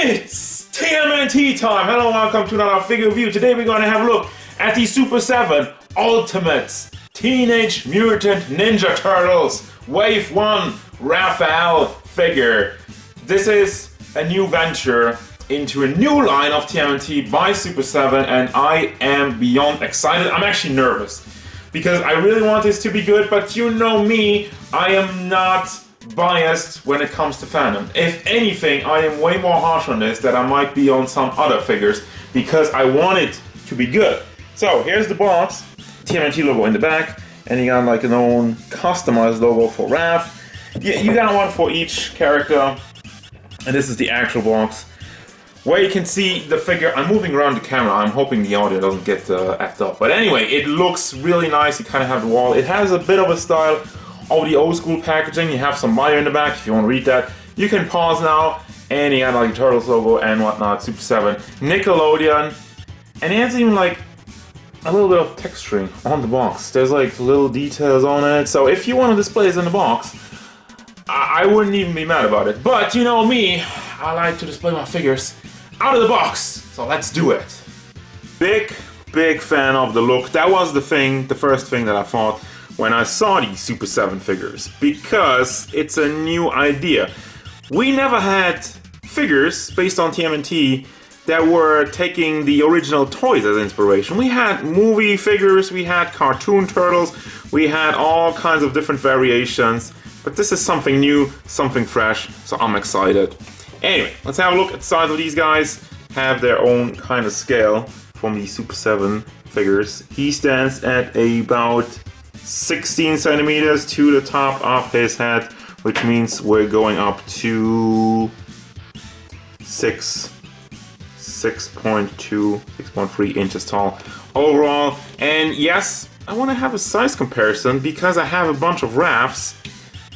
It's TMNT time! Hello and welcome to another figure review. Today we're going to have a look at the Super 7 Ultimates Teenage Mutant Ninja Turtles Wave 1 Raphael figure. This is a new venture into a new line of TMNT by Super 7 and I am beyond excited. I'm actually nervous because I really want this to be good, but you know me, I am not biased when it comes to fandom. If anything, I am way more harsh on this than I might be on some other figures because I want it to be good. So here's the box, TMNT logo in the back, and you got like an own customized logo for Raph. You got one for each character, and this is the actual box where you can see the figure. I'm moving around the camera, I'm hoping the audio doesn't get effed up. But anyway, it looks really nice. You kind of have the wall. It has a bit of a style of the old school packaging. You have some bio in the back if you want to read that. You can pause now, and you got like the Turtles logo and whatnot, Super 7, Nickelodeon, and it has even like a little bit of texturing on the box. There's like little details on it, so if you want to display this in the box, I wouldn't even be mad about it. But you know me, I like to display my figures out of the box, so let's do it. Big fan of the look. That was the first thing that I thought when I saw these Super 7 figures, because it's a new idea. We never had figures based on TMNT that were taking the original toys as inspiration. We had movie figures, we had cartoon turtles, we had all kinds of different variations, but this is something new, something fresh, so I'm excited. Anyway, let's have a look at the size of these guys. Have their own kind of scale from the Super 7 figures. He stands at about 16 centimeters to the top of his head, which means we're going up to 6.3 inches tall overall. And yes, I want to have a size comparison because I have a bunch of Raphs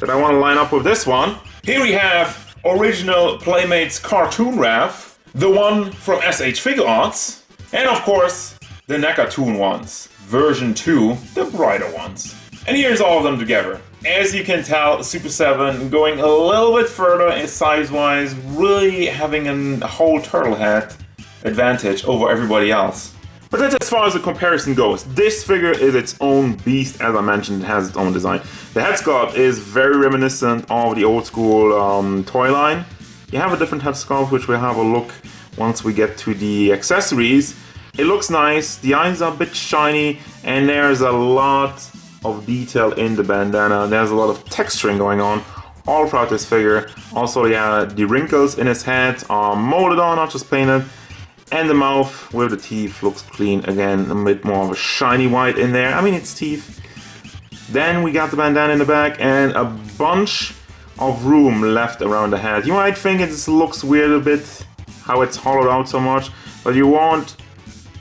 that I want to line up with this one. Here we have original Playmates cartoon Raph, the one from SH Figure Arts, and of course the Nekatoon ones, version 2, the brighter ones. And here's all of them together. As you can tell, Super 7 going a little bit further size-wise, really having a whole turtle head advantage over everybody else. But that's as far as the comparison goes. This figure is its own beast, as I mentioned. It has its own design. The head sculpt is very reminiscent of the old school toy line. You have a different head sculpt, which we'll have a look once we get to the accessories. It looks nice, the eyes are a bit shiny, and there's a lot of detail in the bandana. There's a lot of texturing going on all throughout this figure. Also, yeah, the wrinkles in his head are molded on, not just painted. And the mouth with the teeth looks clean again, a bit more of a shiny white in there. I mean, it's teeth. Then we got the bandana in the back and a bunch of room left around the head. You might think it just looks weird a bit, how it's hollowed out so much, but you won't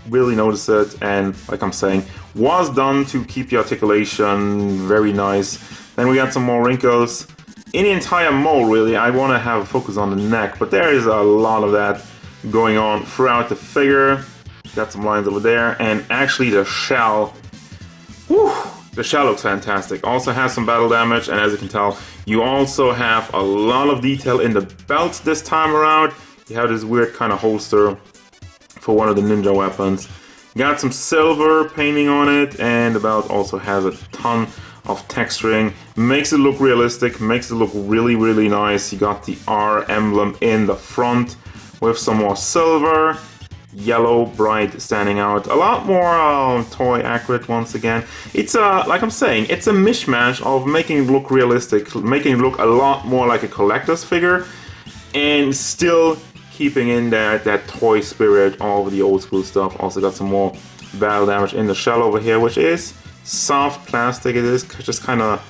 really notice it. And like I'm saying, was done to keep the articulation very nice. Then we got some more wrinkles in the entire mold. Really, I want to have a focus on the neck, but there is a lot of that going on throughout the figure. Got some lines over there, and actually the shell, whew, the shell looks fantastic. Also has some battle damage, and as you can tell, you also have a lot of detail in the belt this time around. You have this weird kind of holster for one of the ninja weapons. Got some silver painting on it, and the belt also has a ton of texturing. Makes it look realistic, makes it look really nice. You got the R emblem in the front with some more silver, yellow, bright standing out. A lot more toy accurate once again. It's like I'm saying, it's a mishmash of making it look realistic, making it look a lot more like a collector's figure, and still keeping in that toy spirit of the old school stuff. Also got some more battle damage in the shell over here, which is soft plastic. It is just kind of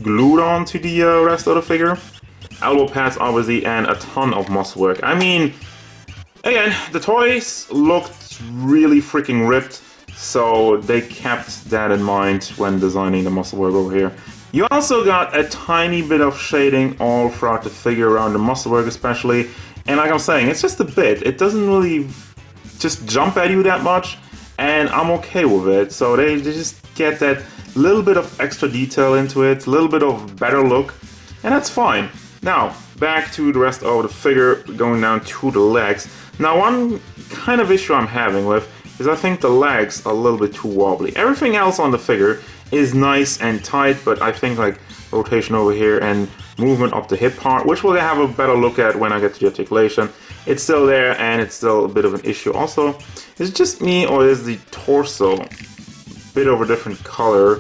glued on to the rest of the figure. Elbow pads obviously, and a ton of muscle work. I mean, again, the toys looked really freaking ripped, so they kept that in mind when designing the muscle work over here. You also got a tiny bit of shading all throughout the figure, around the muscle work especially, and like I'm saying, it's just a bit. It doesn't really just jump at you that much, and I'm okay with it. So they just get that little bit of extra detail into it, a little bit of better look, and that's fine. Now, back to the rest of the figure, going down to the legs. Now, one kind of issue I'm having with is I think the legs are a little bit too wobbly. Everything else on the figure is nice and tight, but I think like rotation over here and movement up the hip part, which we'll have a better look at when I get to the articulation. It's still there and it's still a bit of an issue. Also, is it just me or is the torso a bit of a different color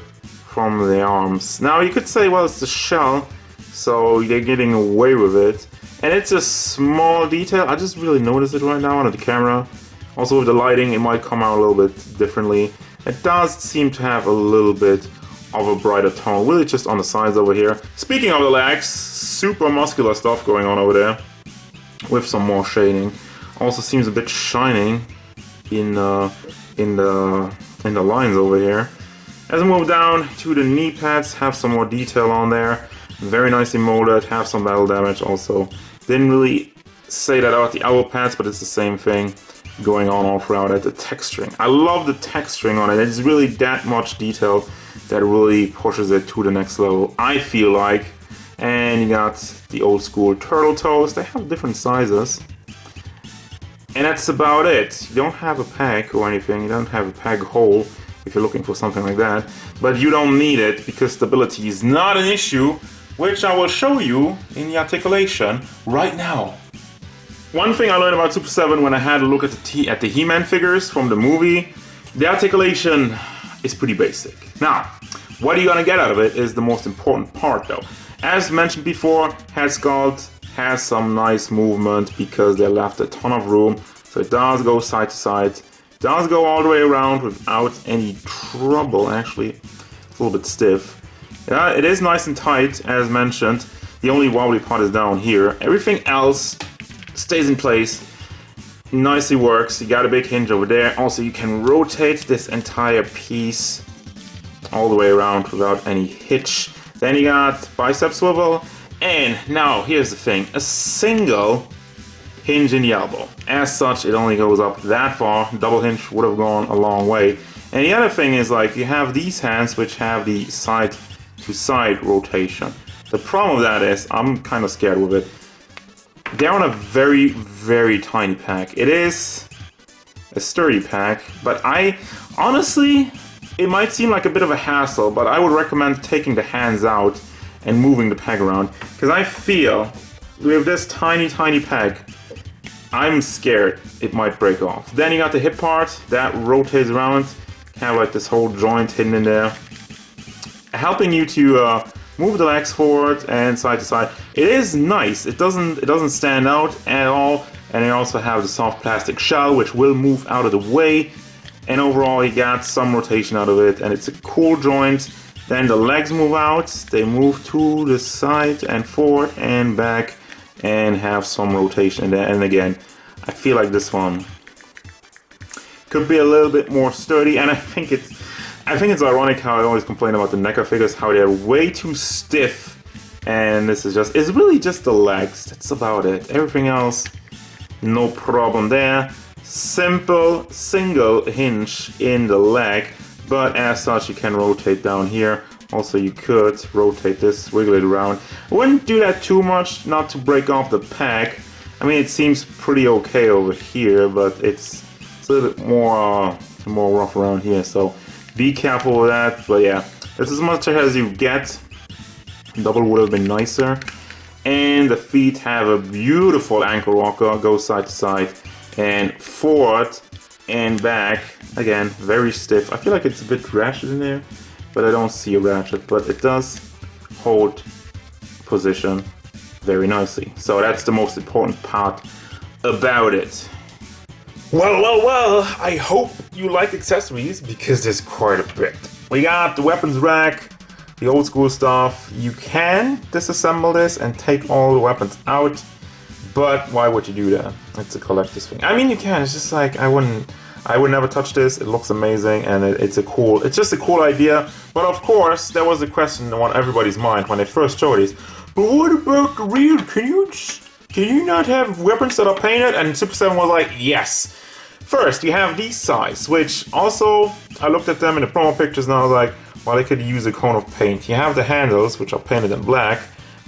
from the arms? Now you could say, well, it's the shell, so they're getting away with it. And it's a small detail, I just really noticed it right now on the camera. Also with the lighting, it might come out a little bit differently. It does seem to have a little bit of a brighter tone, really just on the sides over here. Speaking of the legs, super muscular stuff going on over there with some more shading. Also seems a bit shining in the lines over here. As we move down to the knee pads, have some more detail on there. Very nicely molded, have some battle damage also. Didn't really say that about the elbow pads, but it's the same thing going on all throughout it. The texturing. I love the texturing on it. It's really that much detail that really pushes it to the next level, I feel like. And you got the old school turtle toes. They have different sizes. And that's about it. You don't have a peg or anything. You don't have a peg hole if you're looking for something like that. But you don't need it because stability is not an issue, which I will show you in the articulation right now. One thing I learned about Super 7 when I had a look at the He-Man figures from the movie, the articulation is pretty basic. Now, what you're gonna get out of it is the most important part though. As mentioned before, head sculpt has some nice movement because they left a ton of room. So it does go side to side, does go all the way around without any trouble. Actually, it's a little bit stiff. Yeah, it is nice and tight, as mentioned. The only wobbly part is down here. Everything else stays in place, nicely works. You got a big hinge over there. Also, you can rotate this entire piece all the way around without any hitch. Then you got bicep swivel, and now here's the thing, a single hinge in the elbow. As such, it only goes up that far. Double hinge would have gone a long way. And the other thing is, like, you have these hands which have the side to side rotation. The problem with that is, I'm kind of scared with it. They're on a very, very tiny pack. It is a sturdy pack, but I honestly, it might seem like a bit of a hassle, but I would recommend taking the hands out and moving the peg around, because I feel with this tiny, tiny peg, I'm scared it might break off. Then you got the hip part that rotates around, kind of like this whole joint hidden in there, helping you to move the legs forward and side to side. It is nice. It doesn't stand out at all. And you also have the soft plastic shell, which will move out of the way. And overall, you got some rotation out of it, and it's a cool joint. Then the legs move out. They move to the side and forward and back, and have some rotation in there. And again, I feel like this one could be a little bit more sturdy. And I think it's ironic how I always complain about the NECA figures, how they're way too stiff. And this is it's really just the legs. That's about it. Everything else, no problem there. Simple single hinge in the leg, but as such you can rotate down here. Also you could rotate this, wiggle it around. I wouldn't do that too much, not to break off the pack. I mean, it seems pretty okay over here, but it's a little bit more rough around here, so be careful with that. But yeah, it's as much as you get. Double would have been nicer. And the feet have a beautiful ankle rocker, goes side to side and forward and back. Again, very stiff. I feel like it's a bit ratchet in there, but I don't see a ratchet, but it does hold position very nicely. So that's the most important part about it. Well, I hope you like accessories, because there's quite a bit. We got the weapons rack, the old school stuff. You can disassemble this and take all the weapons out, but why would you do that? It's a collector's thing. I mean, you can, it's just like, I would never touch this. It looks amazing, and it's just a cool idea. But of course, there was a question on everybody's mind when they first showed these. But what about the real? Can you not have weapons that are painted? And Super 7 was like, yes. First, you have these size, which also, I looked at them in the promo pictures and I was like, well, they could use a cone of paint. You have the handles, which are painted in black,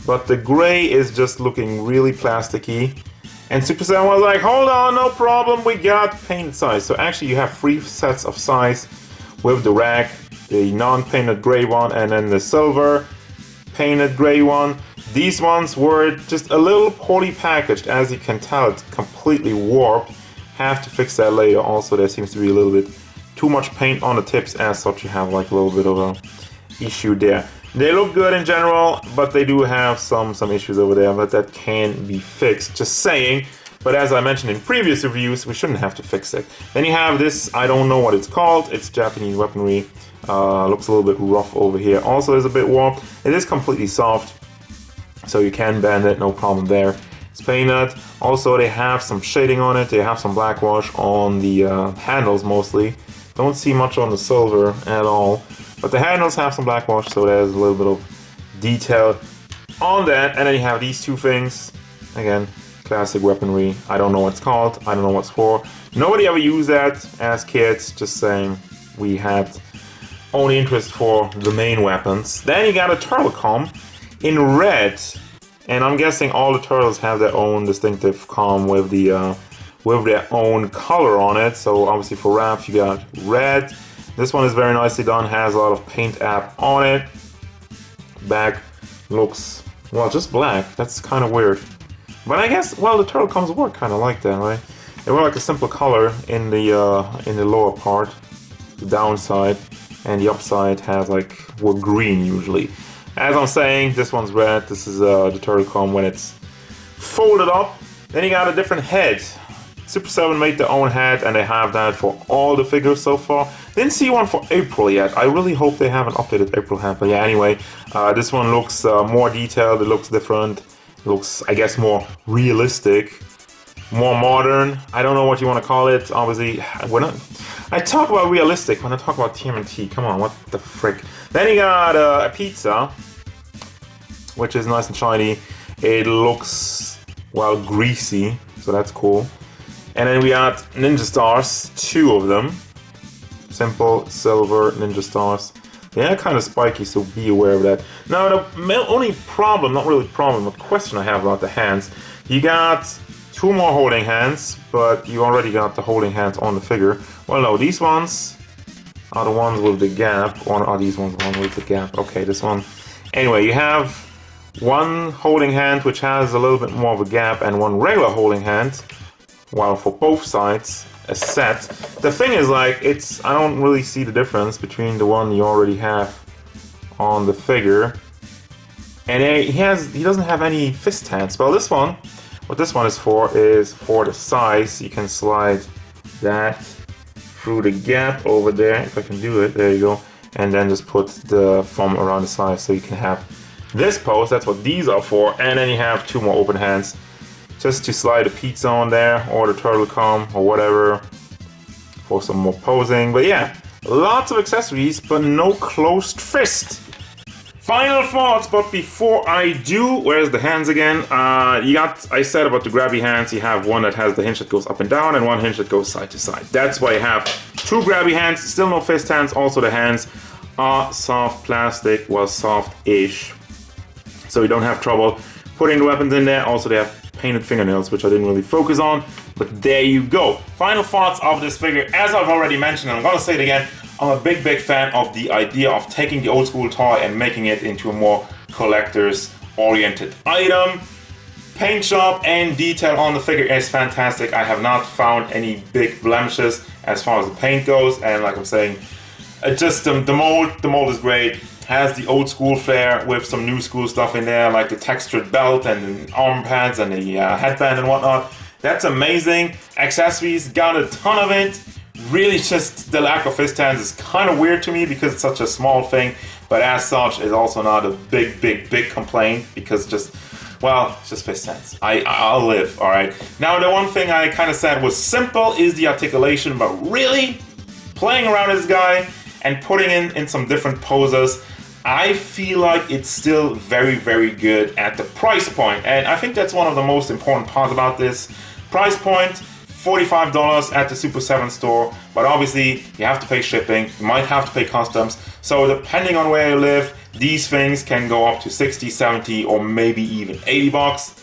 but the gray is just looking really plasticky. And Super7 was like, hold on, no problem, we got painted size. So actually you have 3 sets of size with the rack, the non-painted gray one and then the silver painted gray one. These ones were just a little poorly packaged, as you can tell, it's completely warped. Have to fix that later. Also, there seems to be a little bit too much paint on the tips, as such you have like a little bit of a issue there. They look good in general, but they do have some issues over there, but that can be fixed, just saying. But as I mentioned in previous reviews, we shouldn't have to fix it. Then you have this, I don't know what it's called, it's Japanese weaponry. Looks a little bit rough over here. Also is a bit warped. It is completely soft, so you can bend it, no problem there. It's painted. Also they have some shading on it, they have some black wash on the handles mostly. Don't see much on the silver at all. But the handles have some black wash, so there's a little bit of detail on that. And then you have these two things. Again, classic weaponry. I don't know what it's called. I don't know what's for. Nobody ever used that as kids. Just saying, we had only interest for the main weapons. Then you got a turtle comb in red. And I'm guessing all the turtles have their own distinctive comb with the with their own color on it. So obviously for Raph you got red. This one is very nicely done, has a lot of paint app on it. Back looks, well, just black. That's kind of weird. But I guess, well, the turtle combs work kind of like that, right? They were like a simple color in the lower part, the downside, and the upside has like, were green usually. As I'm saying, this one's red. This is the turtle comb when it's folded up. Then you got a different head. Super7 made their own head, and they have that for all the figures so far. Didn't see one for April yet. I really hope they have an updated April head. But yeah, anyway, this one looks more detailed. It looks different. It looks, I guess, more realistic, more modern. I don't know what you want to call it. Obviously, I talk about realistic when I talk about TMNT. Come on, what the frick? Then you got a pizza, which is nice and shiny. It looks, well, greasy, so that's cool. And then we got ninja stars, 2 of them. Simple silver ninja stars. They're kind of spiky, so be aware of that. Now the only problem, not really problem, but question I have about the hands. You got 2 more holding hands, but you already got the holding hands on the figure. Well, no, these ones are the ones with the gap, or are these ones the one with the gap? Okay, this one. Anyway, you have 1 holding hand which has a little bit more of a gap, and 1 regular holding hand. While for both sides, a set. The thing is, like, I don't really see the difference between the one you already have on the figure. And he doesn't have any fist hands. Well, this one, what this one is for the size. You can slide that through the gap over there, if I can do it, there you go. And then just put the thumb around the size so you can have this pose, that's what these are for. And then you have 2 more open hands. Just to slide a pizza on there, or the turtle comb, or whatever, for some more posing. But yeah, lots of accessories, but no closed fist. Final thoughts, but before I do, where's the hands again? I said about the grabby hands, you have one that has the hinge that goes up and down, and 1 hinge that goes side to side. That's why you have 2 grabby hands, still no fist hands. Also the hands are soft plastic, well, soft-ish. So you don't have trouble putting the weapons in there. Also they have painted fingernails, which I didn't really focus on, but there you go. Final thoughts of this figure. As I've already mentioned, and I'm gonna say it again, I'm a big fan of the idea of taking the old school toy and making it into a more collector's oriented item. Paint job and detail on the figure is fantastic. I have not found any big blemishes as far as the paint goes, and like I'm saying, just the mold is great. Has the old school flair with some new school stuff in there, like the textured belt and the arm pads and the headband and whatnot. That's amazing. Accessories, got a ton of it. Really, just the lack of fist hands is kind of weird to me because it's such a small thing, but as such, it's also not a big complaint because just, well, it's just fist hands. I'll live, all right? Now, the one thing I kind of said was simple is the articulation, but really playing around this guy and putting in some different poses, I feel like it's still very good at the price point. And I think that's one of the most important parts about this. Price point, $45 at the Super7 store, but obviously you have to pay shipping, you might have to pay customs. So depending on where you live, these things can go up to 60, 70, or maybe even $80.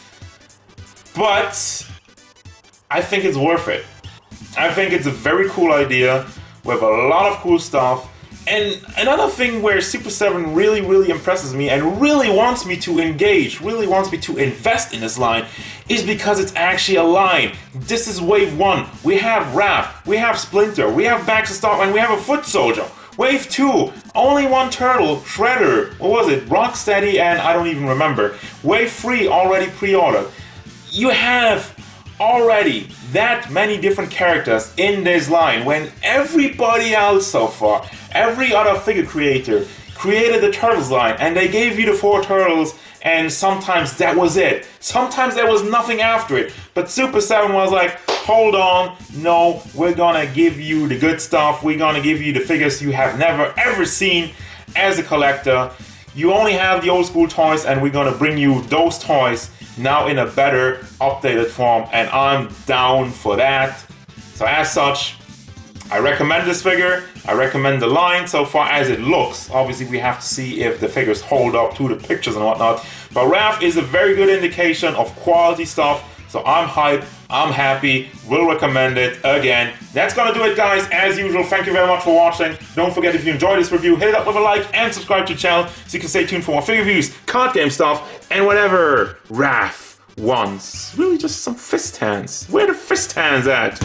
But I think it's worth it. I think it's a very cool idea with a lot of cool stuff. And another thing where Super7 really impresses me and really wants me to engage, really wants me to invest in this line, is because it's actually a line. This is wave 1. We have Raph, we have Splinter, we have Baxter Stock, and we have a Foot Soldier. Wave 2, only one turtle, Shredder, what was it, Rocksteady, and I don't even remember. Wave 3 already pre-ordered. You have already that many different characters in this line when everybody else so far, every other figure creator created the Turtles line and they gave you the 4 turtles and sometimes that was it. Sometimes there was nothing after it. But Super7 was like, hold on, no, we're gonna give you the good stuff. We're gonna give you the figures you have never ever seen as a collector. You only have the old school toys and we're gonna bring you those toys now in a better, updated form, and I'm down for that. So as such, I recommend this figure. I recommend the line so far as it looks. Obviously, we have to see if the figures hold up to the pictures and whatnot. But Raph is a very good indication of quality stuff. So I'm hyped, I'm happy, will recommend it again. That's gonna do it, guys. As usual, thank you very much for watching. Don't forget, if you enjoyed this review, hit it up with a like and subscribe to the channel so you can stay tuned for more figure reviews, card game stuff, and whatever Raph wants. Really just some fist hands. Where are the fist hands at?